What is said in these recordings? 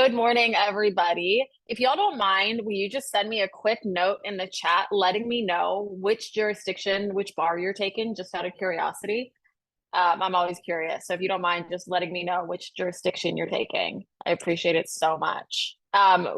Good morning, everybody. If y'all don't mind, will you just send me a quick note in the chat letting me know which jurisdiction, which bar you're taking, just out of curiosity? I'm always curious. So if you don't mind just letting me know which jurisdiction you're taking, I appreciate it so much.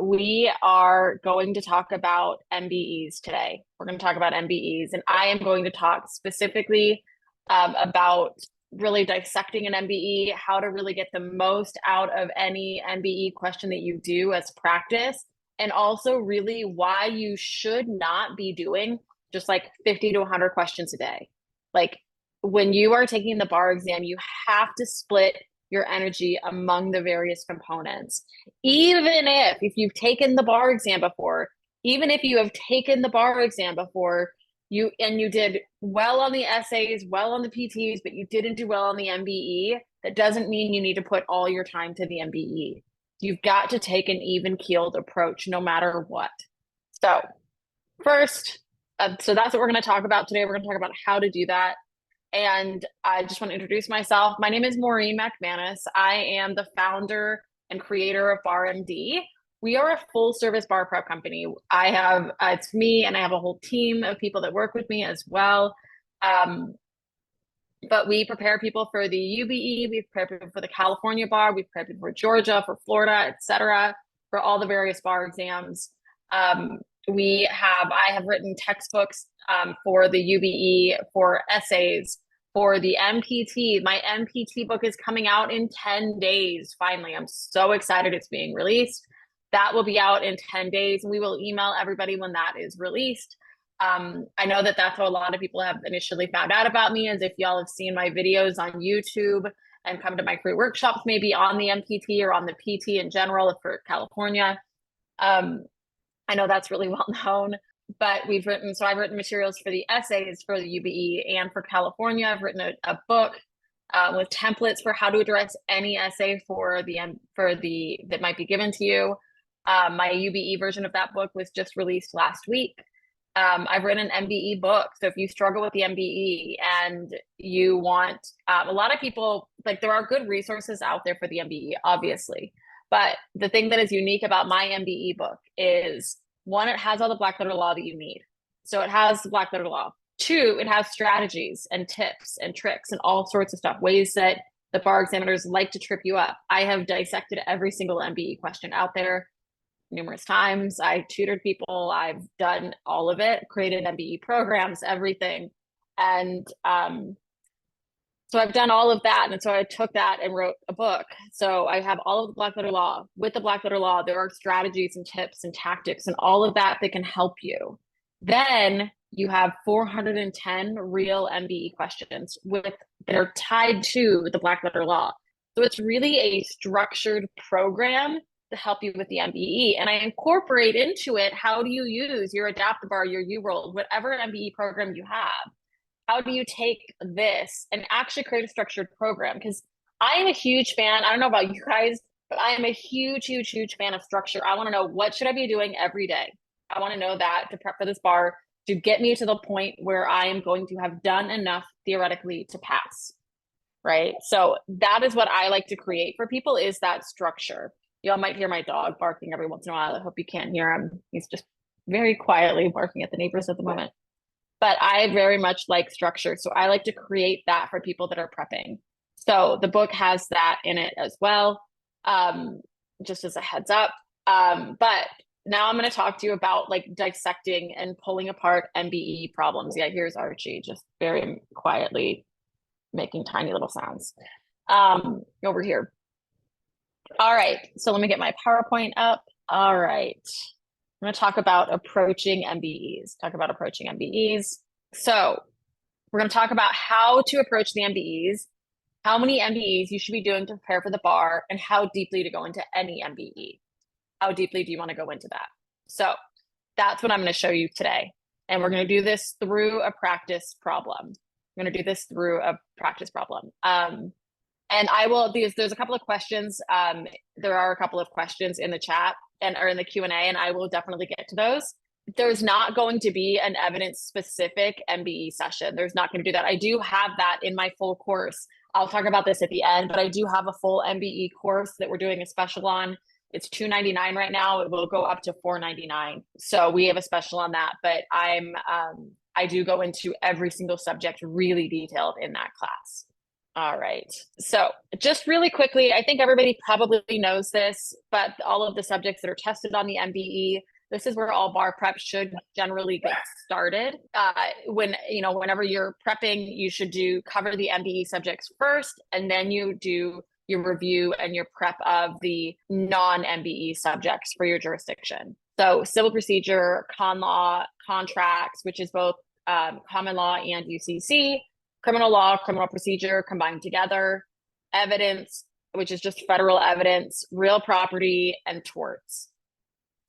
We are going to talk about MBEs today. We're going to talk about MBEs, and I am going to talk specifically about really dissecting an MBE, how to really get the most out of any MBE question that you do as practice, and also really why you should not be doing just like 50 to 100 questions a day. Like when you are taking the bar exam, you have to split your energy among the various components. If you've taken the bar exam before, even if you have taken the bar exam before, you did well on the essays, well on the PTs, but you didn't do well on the MBE, that doesn't mean you need to put all your time to the MBE. You've got to take an even-keeled approach no matter what. So first, so that's what we're going to talk about today. We're going to talk about how to do that. And I just want to introduce myself. My name is Maureen Macmanus. I am the founder and creator of BarMD. We are a full service bar prep company. It's me, and I have a whole team of people that work with me as well. But we prepare people for the UBE, we prepare people for the California bar, we prepare people for Georgia, for Florida, etc., for all the various bar exams. I have written textbooks for the UBE, for essays, for the MPT. My MPT book is coming out in 10 days. Finally, I'm so excited it's being released. That will be out in 10 days, and we will email everybody when that is released. I know that that's how a lot of people have initially found out about me, as if y'all have seen my videos on YouTube and come to my free workshops, maybe on the MPT or on the PT in general for California. I know that's really well known, but I've written materials for the essays for the UBE and for California. I've written a book with templates for how to address any essay that might be given to you. My UBE version of that book was just released last week. I've written an MBE book. So if you struggle with the MBE and you want, a lot of people, like there are good resources out there for the MBE, obviously. But the thing that is unique about my MBE book is, one, it has all the black letter law that you need. So it has the black letter law. Two, it has strategies and tips and tricks and all sorts of stuff, ways that the bar examiners like to trip you up. I have dissected every single MBE question out there numerous times. I tutored people. I've done all of it, created MBE programs, everything. And so I've done all of that. And so I took that and wrote a book. So I have all of the black letter law. With the black letter law, there are strategies and tips and tactics and all of that can help you. Then you have 410 real MBE questions that are tied to the black letter law. So it's really a structured program to help you with the MBE. And I incorporate into it, how do you use your AdaptBar, your URoll, whatever MBE program you have? How do you take this and actually create a structured program? Because I am a huge fan. I don't know about you guys, but I am a huge, huge, huge fan of structure. I want to know, what should I be doing every day? I want to know that to prep for this bar, to get me to the point where I am going to have done enough theoretically to pass, right? So that is what I like to create for people, is that structure. Y'all might hear my dog barking every once in a while. I hope you can't hear him. He's just very quietly barking at the neighbors at the moment. But I very much like structure. So I like to create that for people that are prepping. So the book has that in it as well, just as a heads up. But now I'm going to talk to you about like dissecting and pulling apart MBE problems. Yeah, here's Archie just very quietly making tiny little sounds over here. All right, so let me get my PowerPoint up. All right, I'm going to talk about approaching MBEs. So we're going to talk about how to approach the MBEs, how many MBEs you should be doing to prepare for the bar, and how deeply to go into any MBE. How deeply do you want to go into that? So that's what I'm going to show you today. And we're going to do this through a practice problem. And I will, there's a couple of questions. There are a couple of questions in the chat or in the Q&A, and I will definitely get to those. There's not going to be an evidence-specific MBE session. There's not going to do that. I do have that in my full course. I'll talk about this at the end, but I do have a full MBE course that we're doing a special on. It's $2.99 right now. It will go up to $4.99. So we have a special on that, but I do go into every single subject really detailed in that class. All right. So just really quickly, I think everybody probably knows this, but all of the subjects that are tested on the MBE, this is where all bar prep should generally get started. Whenever you're prepping, you should cover the MBE subjects first, and then you do your review and your prep of the non-MBE subjects for your jurisdiction. So civil procedure, con law, contracts, which is both common law and UCC, criminal law, criminal procedure combined together, evidence, which is just federal evidence, real property, and torts.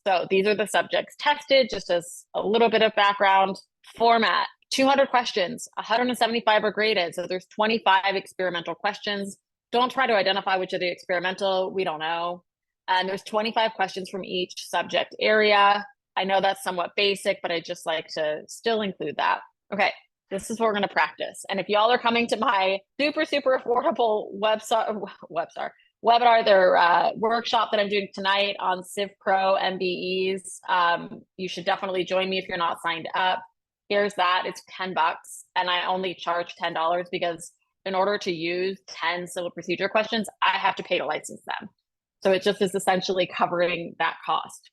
So these are the subjects tested, just as a little bit of background. Format, 200 questions, 175 are graded. So there's 25 experimental questions. Don't try to identify which are the experimental, we don't know. And there's 25 questions from each subject area. I know that's somewhat basic, but I just like to still include that. Okay, this is what we're gonna practice. And if y'all are coming to my super, super affordable webinar, their workshop that I'm doing tonight on Civ Pro MBEs, you should definitely join me if you're not signed up. Here's that, it's $10, and I only charge $10 because in order to use 10 civil procedure questions, I have to pay to license them. So it just is essentially covering that cost.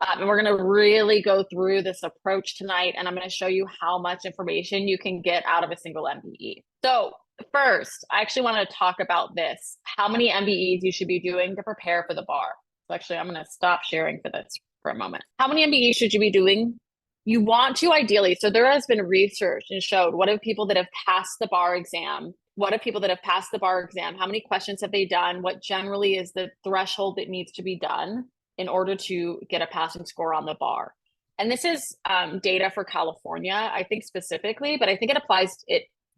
And we're going to really go through this approach tonight, and I'm going to show you how much information you can get out of a single MBE. So first, I actually want to talk about this, how many MBEs you should be doing to prepare for the bar. So actually, I'm going to stop sharing for this for a moment. How many MBEs should you be doing? You want to ideally, so there has been research and showed what are people that have passed the bar exam, what are people that have passed the bar exam, how many questions have they done, what generally is the threshold that needs to be done in order to get a passing score on the bar. And this is data for California, I think specifically, but I think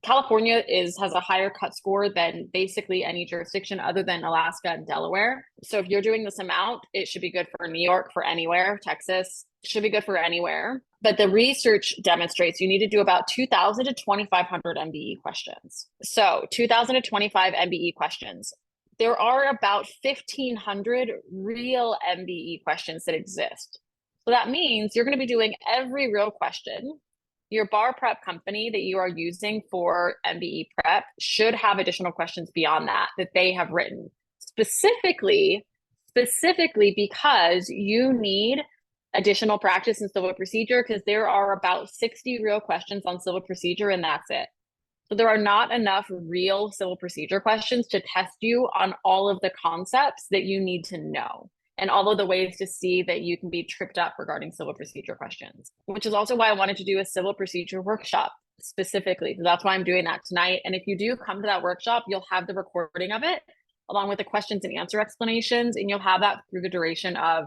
California has a higher cut score than basically any jurisdiction other than Alaska and Delaware. So if you're doing this amount, it should be good for New York, for anywhere, Texas, should be good for anywhere. But the research demonstrates you need to do about 2,000 to 2,500 MBE questions. So 2,000 to 25 MBE questions. There are about 1,500 real MBE questions that exist. So that means you're going to be doing every real question. Your bar prep company that you are using for MBE prep should have additional questions beyond that they have written specifically because you need additional practice in civil procedure, because there are about 60 real questions on civil procedure and that's it. So there are not enough real civil procedure questions to test you on all of the concepts that you need to know and all of the ways to see that you can be tripped up regarding civil procedure questions, which is also why I wanted to do a civil procedure workshop specifically. So that's why I'm doing that tonight. And if you do come to that workshop, you'll have the recording of it along with the questions and answer explanations, and you'll have that through the duration of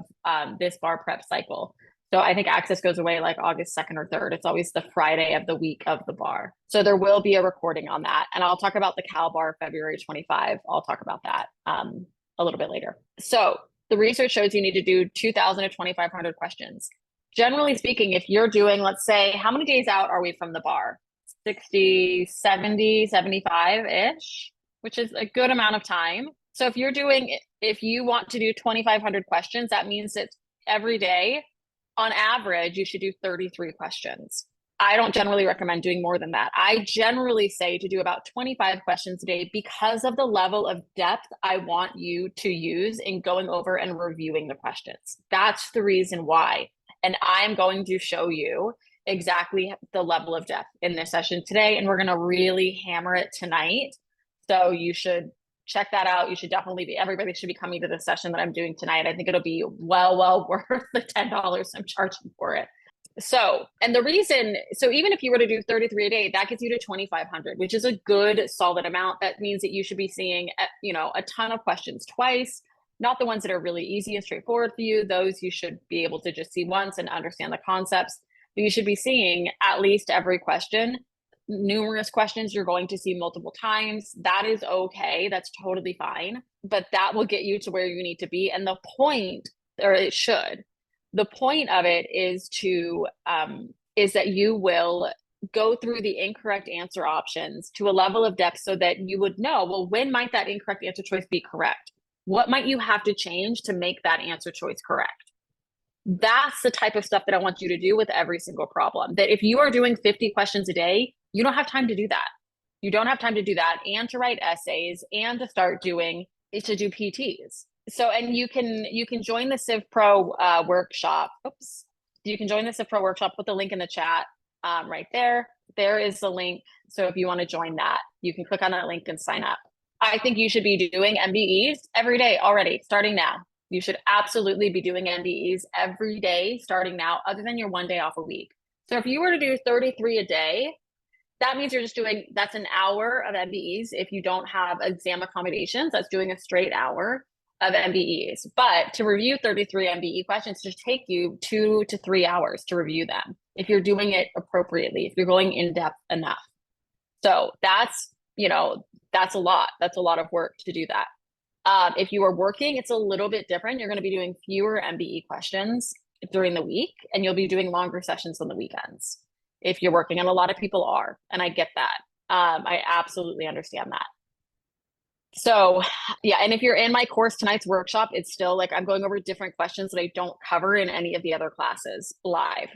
this bar prep cycle. So I think access goes away like August 2nd or 3rd. It's always the Friday of the week of the bar. So there will be a recording on that. And I'll talk about the Cal Bar February 25. I'll talk about that a little bit later. So the research shows you need to do 2,000 to 2,500 questions. Generally speaking, if you're doing, let's say, how many days out are we from the bar? 60, 70, 75-ish, which is a good amount of time. So if you want to do 2,500 questions, that means that every day, on average, you should do 33 questions. I don't generally recommend doing more than that. I generally say to do about 25 questions a day because of the level of depth I want you to use in going over and reviewing the questions. That's the reason why. And I'm going to show you exactly the level of depth in this session today, and we're going to really hammer it tonight. So you should check that out. You should definitely everybody should be coming to the session that I'm doing tonight. I think it'll be well worth the $10 I'm charging for it. So even if you were to do 33 a day, that gets you to 2,500, which is a good solid amount. That means that you should be seeing, a ton of questions twice, not the ones that are really easy and straightforward for you. Those you should be able to just see once and understand the concepts. But you should be seeing at least every question. Numerous questions you're going to see multiple times. That is okay. That's totally fine. But that will get you to where you need to be. And the point of it is that you will go through the incorrect answer options to a level of depth so that you would know, well, when might that incorrect answer choice be correct? What might you have to change to make that answer choice correct? That's the type of stuff that I want you to do with every single problem. That if you are doing 50 questions a day, you don't have time to do that. You don't have time to do that and to write essays and to start doing is to do PTs. So, and you can join the Civ Pro workshop. Oops. You can join the Civ Pro workshop. Put the link in the chat right there. There is the link. So if you want to join that, you can click on that link and sign up. I think you should be doing MBEs every day already, starting now. You should absolutely be doing MBEs every day, starting now, other than your 1 day off a week. So if you were to do 33 a day, that means you're just doing, that's an hour of MBEs. If you don't have exam accommodations, that's doing a straight hour of MBEs. But to review 33 MBE questions, it should take you 2 to 3 hours to review them if you're doing it appropriately, if you're going in depth enough. So that's, that's a lot. That's a lot of work to do that. If you are working, it's a little bit different. You're going to be doing fewer MBE questions during the week, and you'll be doing longer sessions on the weekends if you're working, and a lot of people are, and I get that. I absolutely understand that. So yeah, and if you're in my course, tonight's workshop, it's still like I'm going over different questions that I don't cover in any of the other classes live.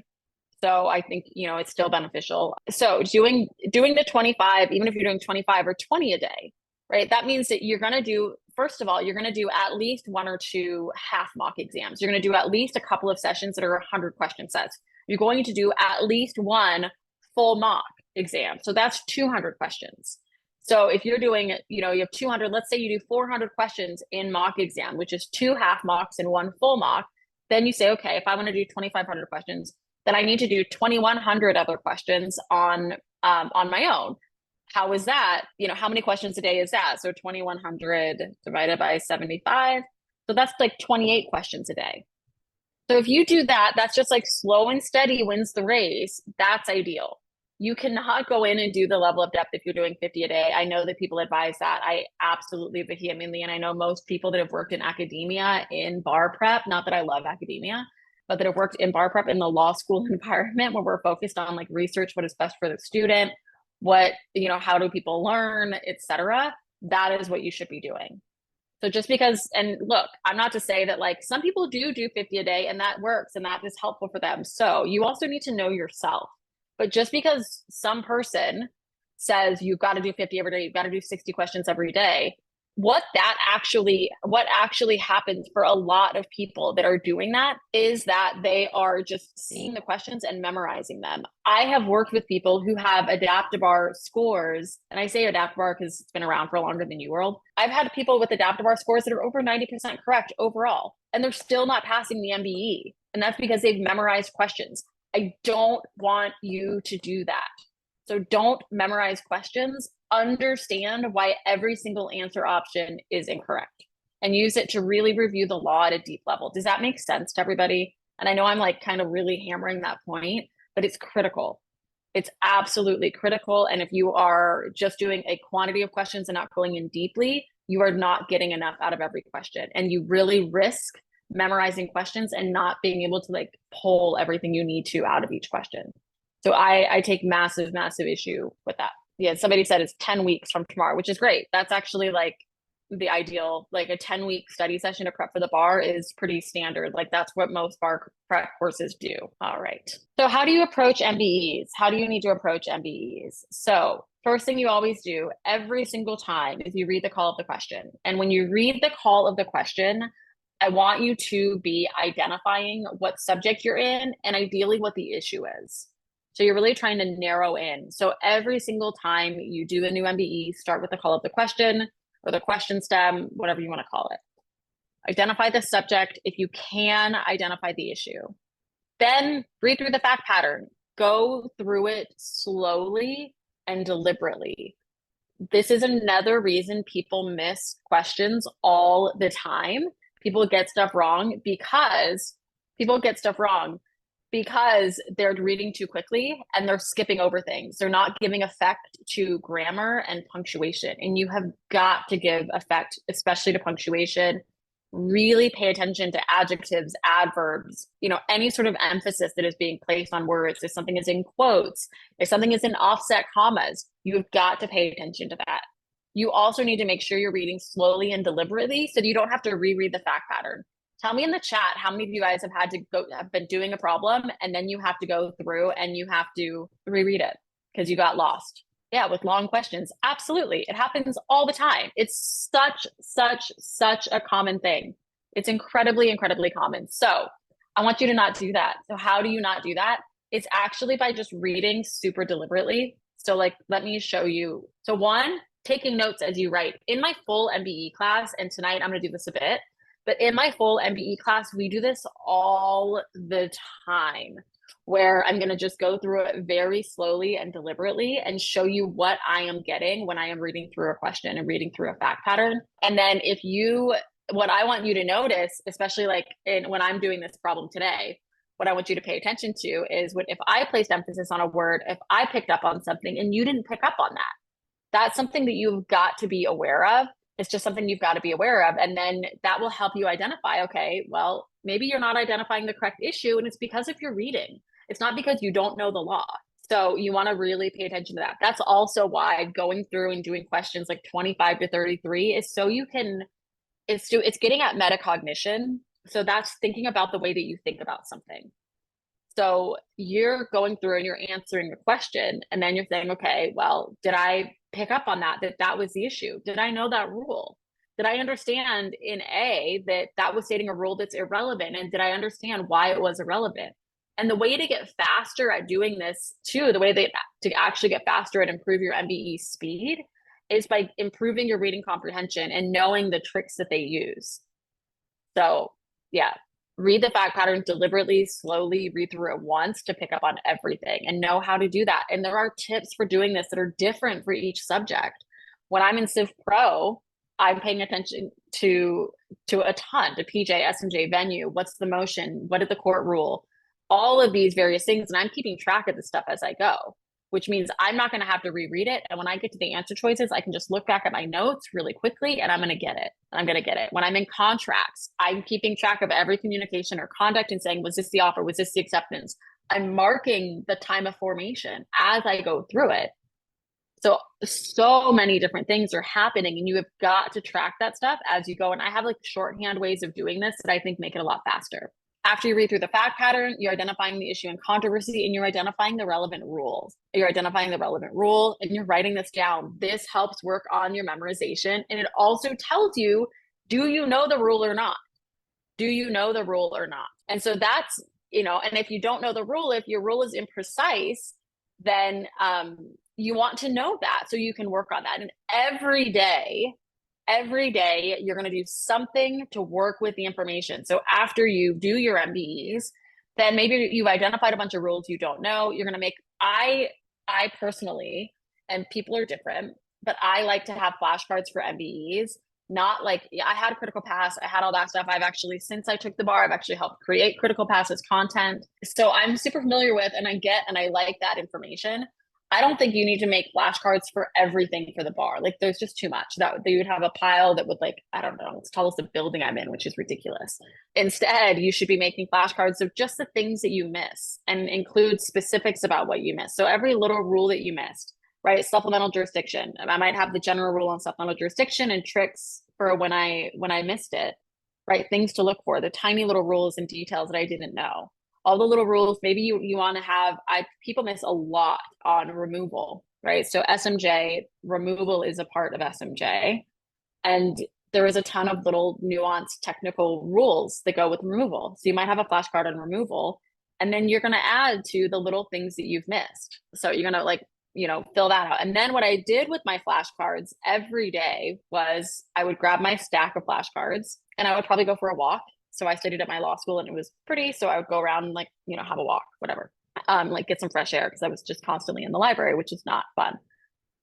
So I think, it's still beneficial. So doing the 25, even if you're doing 25 or 20 a day, right? That means that you're going to do, first of all, you're going to do at least 1 or 2 half mock exams. You're going to do at least a couple of sessions that are 100 question sets. You're going to do at least 1 full mock exam. So that's 200 questions. So if you're doing, you have 200, let's say you do 400 questions in mock exam, which is 2 half mocks and 1 full mock. Then you say, okay, if I want to do 2,500 questions, then I need to do 2,100 other questions on my own. How is that? How many questions a day is that? So 2,100 divided by 75. So that's like 28 questions a day. So if you do that, that's just like slow and steady wins the race. That's ideal. You cannot go in and do the level of depth if you're doing 50 a day. I know that people advise that. I absolutely vehemently, and I know most people that have worked in academia in bar prep, not that I love academia, but that have worked in bar prep in the law school environment where we're focused on like research, what is best for the student, what, how do people learn, etc. That is what you should be doing. So just because, and look, I'm not to say that like some people do 50 a day and that works and that is helpful for them. So you also need to know yourself. But just because some person says you've got to do 50 every day, you've got to do 60 questions every day, what actually happens for a lot of people that are doing that is that they are just seeing the questions and memorizing them. I have worked with people who have AdaptBar scores, and I say AdaptBar because it's been around for longer than UWorld. I've had people with AdaptBar scores that are over 90% correct overall, and they're still not passing the MBE. And that's because they've memorized questions. I don't want you to do that. So don't memorize questions. Understand why every single answer option is incorrect and use it to really review the law at a deep level. Does that make sense to everybody? And I know I'm like kind of really hammering that point, but it's critical. It's absolutely critical. And if you are just doing a quantity of questions and not going in deeply, you are not getting enough out of every question. And you really risk memorizing questions and not being able to like pull everything you need to out of each question. So I take massive issue with that. Yeah, somebody said it's 10 weeks from tomorrow, which is great. That's actually like the ideal, like a 10-week study session to prep for the bar is pretty standard. Like that's what most bar prep courses do. All right. So how do you approach MBEs? How do you need to approach MBEs? So first thing you always do every single time is you read the call of the question. And when you read the call of the question, I want you to be identifying what subject you're in and ideally what the issue is. So you're really trying to narrow in. So every single time you do a new MBE, start with the call of the question or the question stem, whatever you want to call it. Identify the subject. If you can, identify the issue. Then read through the fact pattern. Go through it slowly and deliberately. This is another reason people miss questions all the time. People get stuff wrong because they're reading too quickly and they're skipping over things. They're not giving effect to grammar and punctuation. And you have got to give effect, especially to punctuation. Really pay attention to adjectives, adverbs, any sort of emphasis that is being placed on words. If something is in quotes, if something is in offset commas, you've got to pay attention to that. you also need to make sure you're reading slowly and deliberately so that you don't have to reread the fact pattern. Tell me in the chat how many of you guys have been doing a problem and then you have to go through and you have to reread it because you got lost. Yeah, with long questions. Absolutely. It happens all the time. It's such a common thing. It's incredibly, incredibly common. So I want you to not do that. So how do you not do that? It's actually by just reading super deliberately. So like, let me show you. So one, taking notes as you write. In my full MBE class, and tonight I'm going to do this a bit, but in my full MBE class, we do this all the time, where I'm going to just go through it very slowly and deliberately and show you what I am getting when I am reading through a question and reading through a fact pattern. And then what I want you to notice, especially like when I'm doing this problem today, what I want you to pay attention to is if I placed emphasis on a word, if I picked up on something and you didn't pick up on that, that's something that you've got to be aware of. It's just something you've got to be aware of. And then that will help you identify, okay, well, maybe you're not identifying the correct issue and it's because of your reading. It's not because you don't know the law. So you want to really pay attention to that. That's also why going through and doing questions like 25 to 33 is so you can, it's getting at metacognition. So that's thinking about the way that you think about something. So you're going through and you're answering the question, and then you're saying, okay, well, did I pick up on that was the issue? Did I know that rule? Did I understand in A that was stating a rule that's irrelevant? And did I understand why it was irrelevant? And the way to get faster at doing this too, the way to actually get faster and improve your MBE speed is by improving your reading comprehension and knowing the tricks that they use. So yeah, read the fact pattern deliberately, slowly, read through it once to pick up on everything and know how to do that. And there are tips for doing this that are different for each subject. When I'm in Civ Pro, I'm paying attention to a ton, to PJ, SMJ, venue, what's the motion, what did the court rule, all of these various things. And I'm keeping track of the stuff as I go, which means I'm not going to have to reread it. And when I get to the answer choices, I can just look back at my notes really quickly and I'm going to get it. I'm going to get it. When I'm in contracts, I'm keeping track of every communication or conduct and saying, was this the offer? Was this the acceptance? I'm marking the time of formation as I go through it. So many different things are happening and you have got to track that stuff as you go. And I have like shorthand ways of doing this that I think make it a lot faster. After you read through the fact pattern, you're identifying the issue and controversy and you're identifying the relevant rules. You're identifying the relevant rule and you're writing this down. This helps work on your memorization. And it also tells you, do you know the rule or not? Do you know the rule or not? And so that's, and if you don't know the rule, if your rule is imprecise, then you want to know that so you can work on that. And every day, you're going to do something to work with the information. So after you do your MBEs, then maybe you've identified a bunch of rules you don't know. You're going to make, I personally, and people are different, but I like to have flashcards for MBEs. Not like, I had a critical pass, I had all that stuff. I've actually, since I took the bar, I've actually helped create critical passes content. So I'm super familiar with, and I like that information. I don't think you need to make flashcards for everything for the bar. Like there's just too much. That you would have a pile that would I don't know, it's tell us the building I'm in, which is ridiculous. Instead, you should be making flashcards of just the things that you miss and include specifics about what you missed. So every little rule that you missed, right? Supplemental jurisdiction. I might have the general rule on supplemental jurisdiction and tricks for when I missed it, right? Things to look for, the tiny little rules and details that I didn't know. All the little rules, maybe you want to have, people miss a lot on removal, right? So SMJ, removal is a part of SMJ. And there is a ton of little nuanced technical rules that go with removal. So you might have a flashcard on removal, and then you're going to add to the little things that you've missed. So you're going to fill that out. And then what I did with my flashcards every day was I would grab my stack of flashcards and I would probably go for a walk. So I studied at my law school and it was pretty. So I would go around and have a walk, whatever, get some fresh air because I was just constantly in the library, which is not fun.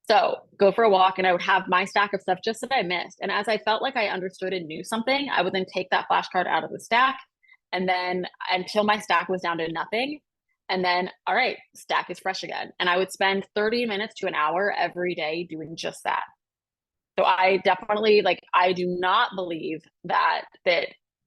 So go for a walk and I would have my stack of stuff just that I missed. And as I felt like I understood and knew something, I would then take that flashcard out of the stack and then until my stack was down to nothing. And then, all right, stack is fresh again. And I would spend 30 minutes to an hour every day doing just that. So I definitely I do not believe that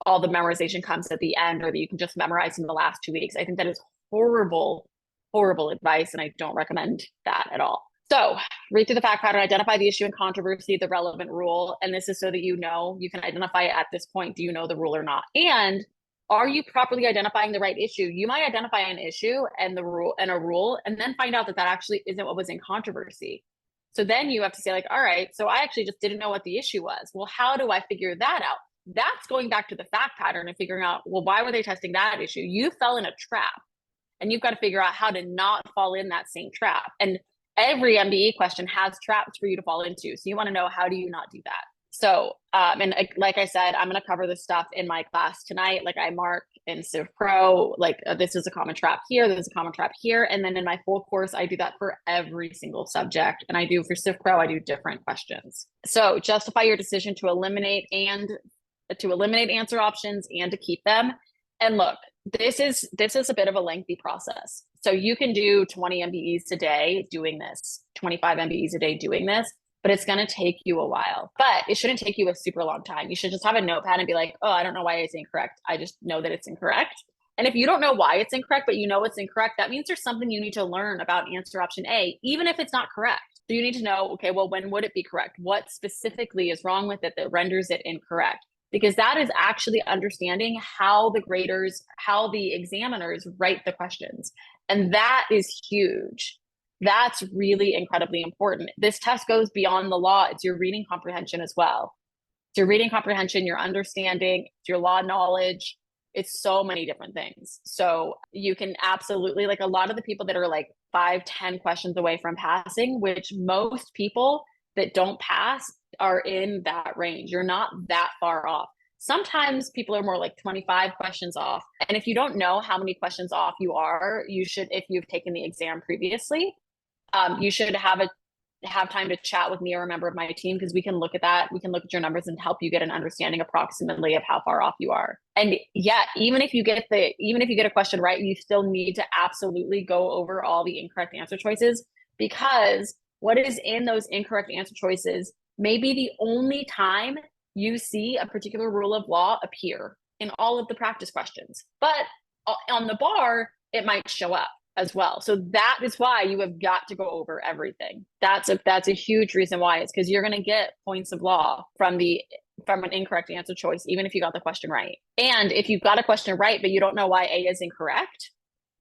all the memorization comes at the end or that you can just memorize in the last 2 weeks. I think that is horrible advice. And I don't recommend that at all. So read through the fact pattern, identify the issue and controversy, the relevant rule. And this is so that you know, you can identify at this point, do you know the rule or not? And are you properly identifying the right issue? You might identify an issue and the rule and a rule, and then find out that that actually isn't what was in controversy. So then you have to say like, all right, so I actually just didn't know what the issue was. Well, how do I figure that out? That's going back to the fact pattern and figuring out, well, why were they testing that issue? You fell in a trap, and you've got to figure out how to not fall in that same trap. And every MBE question has traps for you to fall into. So you want to know, how do you not do that? So, and like I said, I'm going to cover this stuff in my class tonight. Like I mark in Civ Pro, like this is a common trap here, this is a common trap here. And then in my full course, I do that for every single subject. And I do for Civ Pro, I do different questions. So justify your decision to eliminate answer options and to keep them. And look, this is a bit of a lengthy process. So you can do 20 MBEs a day doing this, 25 MBEs a day doing this, but it's going to take you a while. But it shouldn't take you a super long time. You should just have a notepad and be like, oh, I don't know why it's incorrect. I just know that it's incorrect. And if you don't know why it's incorrect, but you know it's incorrect, that means there's something you need to learn about answer option A, even if it's not correct. So you need to know, okay, well, when would it be correct? What specifically is wrong with it that renders it incorrect? Because that is actually understanding how the graders, how the examiners write the questions. And that is huge. That's really incredibly important. This test goes beyond the law. It's your reading comprehension as well. It's your reading comprehension, your understanding, it's your law knowledge. It's so many different things. So you can absolutely, like a lot of the people that are like 5-10 questions away from passing, which most people that don't pass are in that range. You're not that far off. Sometimes people are more like 25 questions off. And if you don't know how many questions off you are, you should, if you've taken the exam previously, you should have time to chat with me or a member of my team, because we can look at that. We can look at your numbers and help you get an understanding approximately of how far off you are. And yeah, even if you get a question right, you still need to absolutely go over all the incorrect answer choices, because what is in those incorrect answer choices may be the only time you see a particular rule of law appear in all of the practice questions. But on the bar, it might show up as well. So that is why you have got to go over everything. That's a huge reason why. It's because you're going to get points of law from an incorrect answer choice, even if you got the question right. And if you've got a question right, but you don't know why A is incorrect,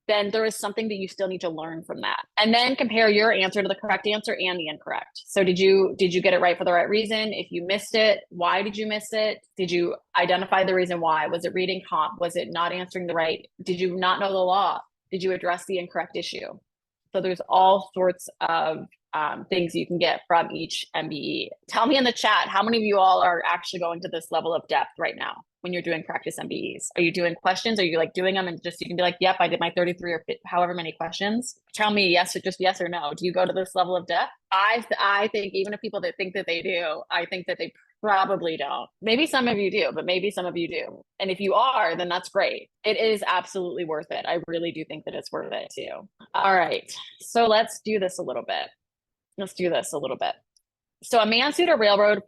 then there is something that you still need to learn from that. And then compare your answer to the correct answer and the incorrect. So did you get it right for the right reason? If you missed it, why did you miss it? Did you identify the reason why? Was it reading comp? Was it not answering the right? Did you not know the law? Did you address the incorrect issue? So there's all sorts of things you can get from each MBE. Tell me in the chat, how many of you all are actually going to this level of depth right now when you're doing practice MBEs? Are you doing questions? Are you like doing them and just, you can be like, yep, I did my 33 or however many questions. Tell me yes or no. Do you go to this level of depth? I think even if people that think that they do, I think that they probably don't. Maybe some of you do, but maybe some of you do. And if you are, then that's great. It is absolutely worth it. I really do think that it's worth it too. All right. So let's do this a little bit. So a man sued a railroad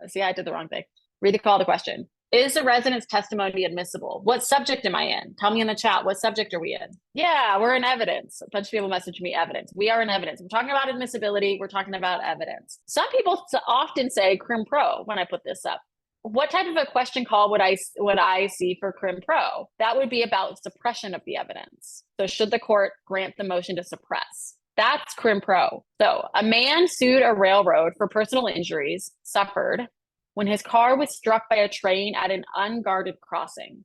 see, I did the wrong thing. Read the call to question. Is the resident's testimony admissible? What subject am I in? Tell me in the chat, what subject are we in? Yeah, we're in evidence. A bunch of people message me evidence. We are in evidence. We're talking about admissibility. We're talking about evidence. Some people often say crim pro when I put this up. What type of a question call would I see for crim pro? That would be about suppression of the evidence. So should the court grant the motion to suppress? That's crim pro. So a man sued a railroad for personal injuries suffered when his car was struck by a train at an unguarded crossing.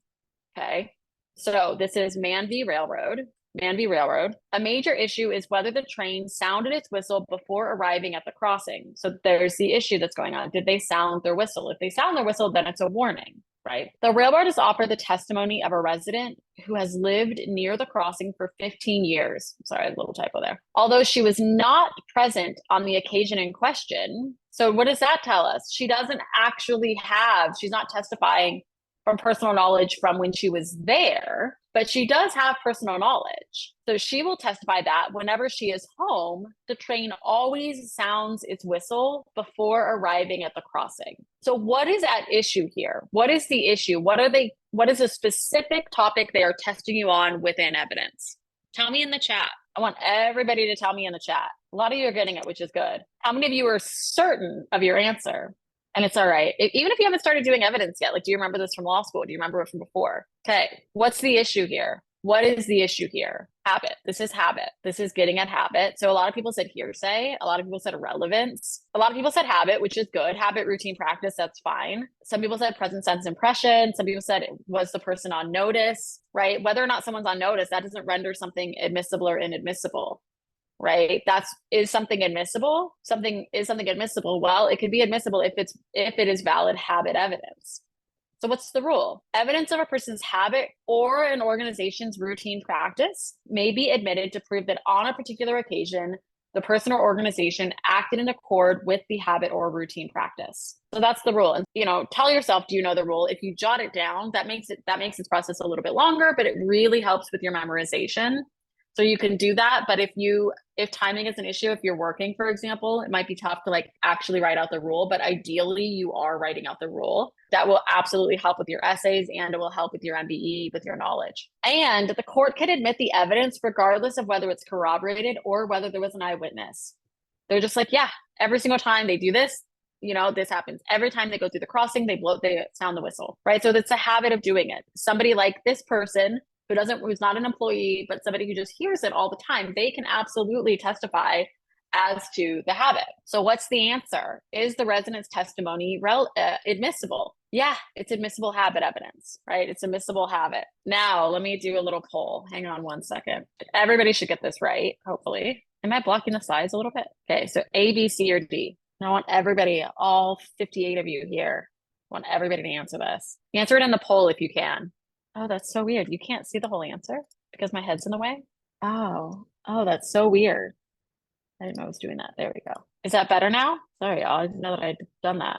Okay, so this is Man v. Railroad. A major issue is whether the train sounded its whistle before arriving at the crossing. So there's the issue that's going on. Did they sound their whistle? If they sound their whistle, then it's a warning, right? The railroad has offered the testimony of a resident who has lived near the crossing for 15 years. Sorry, a little typo there. Although she was not present on the occasion in question. So what does that tell us? She's not testifying from personal knowledge from when she was there, but she does have personal knowledge. So she will testify that whenever she is home, the train always sounds its whistle before arriving at the crossing. So what is at issue here? What is the issue? What is a specific topic they are testing you on within evidence? Tell me in the chat. I want everybody to tell me in the chat. A lot of you are getting it, which is good. How many of you are certain of your answer? And it's all right. Even if you haven't started doing evidence yet, like, do you remember this from law school? Do you remember it from before? Okay. What's the issue here? What is the issue here? Habit. This is habit. This is getting at habit. So a lot of people said hearsay. A lot of people said irrelevance. A lot of people said habit, which is good. Habit, routine, practice, that's fine. Some people said present sense impression. Some people said, was the person on notice, right? Whether or not someone's on notice, that doesn't render something admissible or inadmissible, right? Is something admissible? Is something admissible? Well, it could be admissible if it is valid habit evidence. So what's the rule? Evidence of a person's habit or an organization's routine practice may be admitted to prove that on a particular occasion, the person or organization acted in accord with the habit or routine practice. So that's the rule. And, tell yourself, do you know the rule? If you jot it down, that makes this process a little bit longer, but it really helps with your memorization. So you can do that. But if timing is an issue, if you're working, for example, it might be tough to actually write out the rule, but ideally you are writing out the rule. That will absolutely help with your essays, and it will help with your MBE, with your knowledge. And the court can admit the evidence regardless of whether it's corroborated or whether there was an eyewitness. They're just like, yeah, every single time they do this, this happens. Every time they go through the crossing, they sound the whistle, right? So it's a habit of doing it. Somebody like this person who's not an employee, but somebody who just hears it all the time, they can absolutely testify as to the habit. So what's the answer? Is the resident's testimony admissible? Yeah, it's admissible habit evidence, right? It's admissible habit. Now, let me do a little poll. Hang on one second. Everybody should get this right, hopefully. Am I blocking the slides a little bit? Okay, so A, B, C, or D. I want everybody, all 58 of you here, I want everybody to answer this. Answer it in the poll if you can. Oh, that's so weird. You can't see the whole answer because my head's in the way? Oh, that's so weird. I didn't know I was doing that. There we go. Is that better now? Sorry, y'all. I didn't know that I'd done that.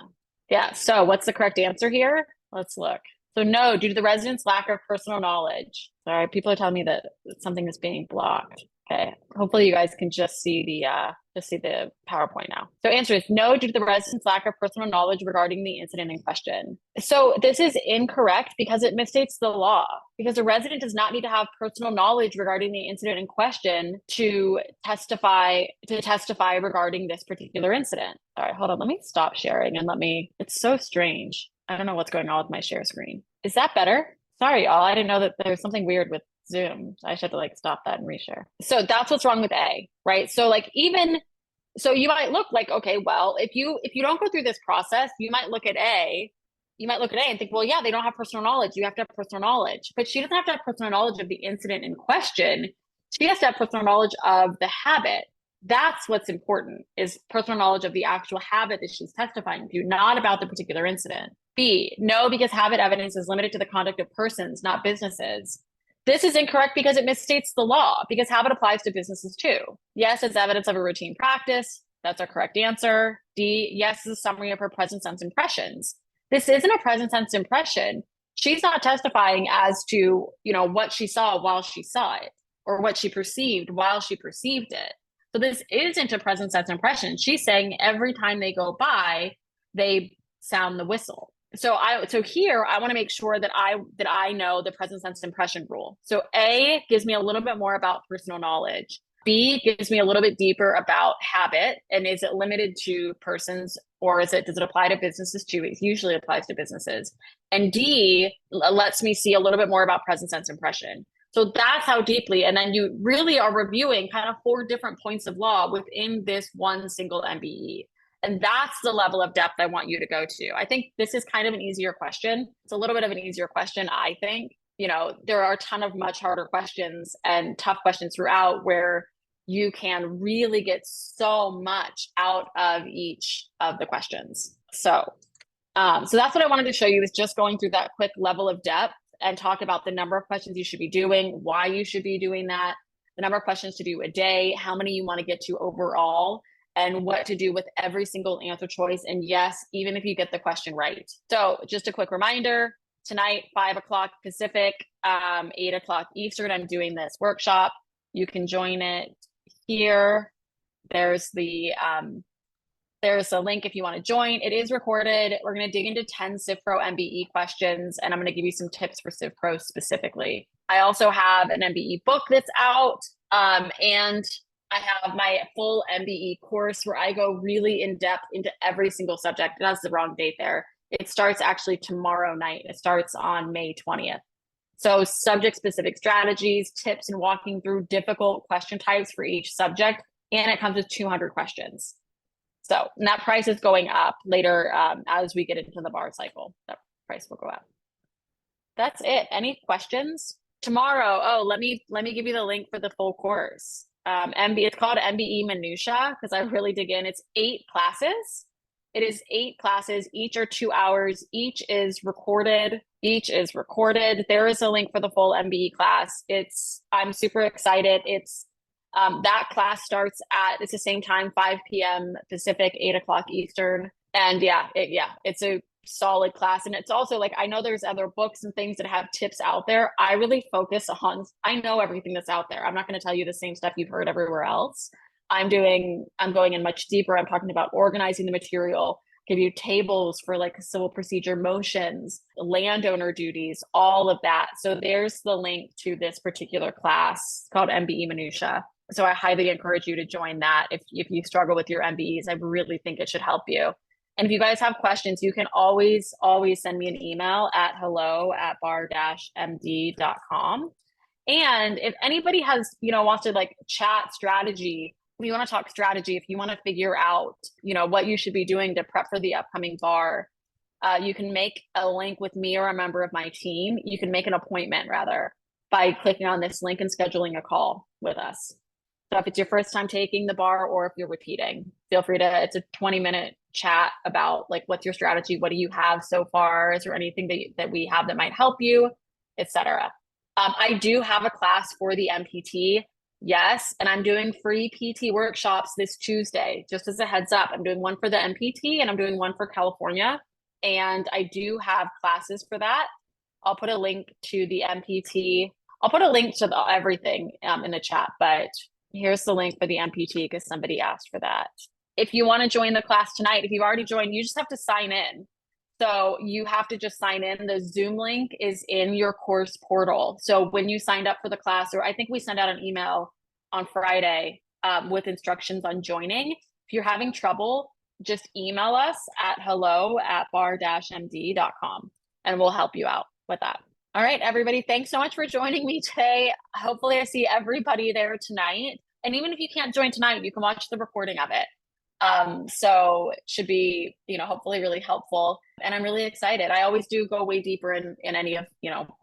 Yeah, so what's the correct answer here? Let's look. So no, due to the resident's lack of personal knowledge. Sorry, people are telling me that something is being blocked. Okay, hopefully you guys can just see the PowerPoint now. So answer is no, due to the resident's lack of personal knowledge regarding the incident in question. So this is incorrect because it misstates the law, because the resident does not need to have personal knowledge regarding the incident in question to testify regarding this particular incident. All right, hold on, let me stop sharing and it's so strange. I don't know what's going on with my share screen. Is that better? Sorry, y'all, I didn't know that there's something weird with Zoom. I should have to stop that and reshare. So that's what's wrong with A, right? So so you might look like, okay, well, if you don't go through this process, you might look at A and think, well, yeah, they don't have personal knowledge. You have to have personal knowledge, but she doesn't have to have personal knowledge of the incident in question. She has to have personal knowledge of the habit. That's what's important, is personal knowledge of the actual habit that she's testifying to, not about the particular incident. B, no, because habit evidence is limited to the conduct of persons, not businesses. This is incorrect because it misstates the law, because habit applies to businesses too. Yes, it's evidence of a routine practice. That's our correct answer. D, yes, is a summary of her present sense impressions. This isn't a present sense impression. She's not testifying as to, what she saw while she saw it, or what she perceived while she perceived it. So this isn't a present sense impression. She's saying every time they go by, they sound the whistle. So here I want to make sure that I know the present sense impression rule. So A gives me a little bit more about personal knowledge. B gives me a little bit deeper about habit, and is it limited to persons, or does it apply to businesses too? It usually applies to businesses. And D lets me see a little bit more about present sense impression. So that's how deeply, and then you really are reviewing kind of 4 different points of law within this one single MBE. And that's the level of depth I want you to go to. I think this is kind of an easier question. It's a little bit of an easier question, I think. There are a ton of much harder questions and tough questions throughout where you can really get so much out of each of the questions. So that's what I wanted to show you, is just going through that quick level of depth and talk about the number of questions you should be doing, why you should be doing that, the number of questions to do a day, how many you want to get to overall, and what to do with every single answer choice. And yes, even if you get the question right. So just a quick reminder, tonight, 5 o'clock Pacific, 8 o'clock Eastern, I'm doing this workshop. You can join it here. There's a link if you want to join. It is recorded. We're going to dig into 10 CivPro MBE questions, and I'm going to give you some tips for CivPro specifically. I also have an MBE book that's out. And I have my full MBE course where I go really in depth into every single subject. That's the wrong date there. It starts actually tomorrow night. It starts on May 20th. So subject specific strategies, tips, and walking through difficult question types for each subject. And it comes with 200 questions. So that price is going up later as we get into the bar cycle. That price will go up. That's it. Any questions? Tomorrow, let me give you the link for the full course. It's called MBE Minutia because I really dig in. It's 8 classes. It is 8 classes. Each are 2 hours. Each is recorded. There is a link for the full MBE class. I'm super excited. That class starts it's the same time, 5 p.m. Pacific, 8 o'clock Eastern. And it's a solid class. And it's also like, I know there's other books and things that have tips out there. I really focus on, I know everything that's out there. I'm not going to tell you the same stuff you've heard everywhere else. I'm going in much deeper. I'm talking about organizing the material, give you tables for like civil procedure motions, landowner duties, all of that. So there's the link to this particular class called MBE Minutia. So I highly encourage you to join that. If you struggle with your MBEs, I really think it should help you. And if you guys have questions, you can always send me an email at hello@bar-md.com. And if anybody wants to like chat strategy, if you want to talk strategy, if you want to figure out, what you should be doing to prep for the upcoming bar, you can make a link with me or a member of my team. You can make an appointment rather by clicking on this link and scheduling a call with us. So if it's your first time taking the bar or if you're repeating, feel free it's a 20-minute chat about like, what's your strategy? What do you have so far? Is there anything that we have that might help you, etc. I do have a class for the MPT. Yes. And I'm doing free PT workshops this Tuesday, just as a heads up. I'm doing one for the MPT and I'm doing one for California. And I do have classes for that. I'll put a link to the MPT. I'll put a link to everything in the chat, but here's the link for the MPT because somebody asked for that. If you want to join the class tonight, if you've already joined, you just have to sign in. So you have to just sign in. The Zoom link is in your course portal. So when you signed up for the class, or I think we sent out an email on Friday with instructions on joining. If you're having trouble, just email us at hello@bar-md.com and we'll help you out with that. All right, everybody, thanks so much for joining me today. Hopefully I see everybody there tonight. And even if you can't join tonight, you can watch the recording of it. So it should be, hopefully really helpful. And I'm really excited. I always do go way deeper in any of,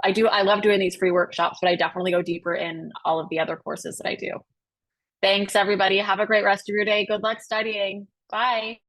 I love doing these free workshops, but I definitely go deeper in all of the other courses that I do. Thanks, everybody. Have a great rest of your day. Good luck studying. Bye.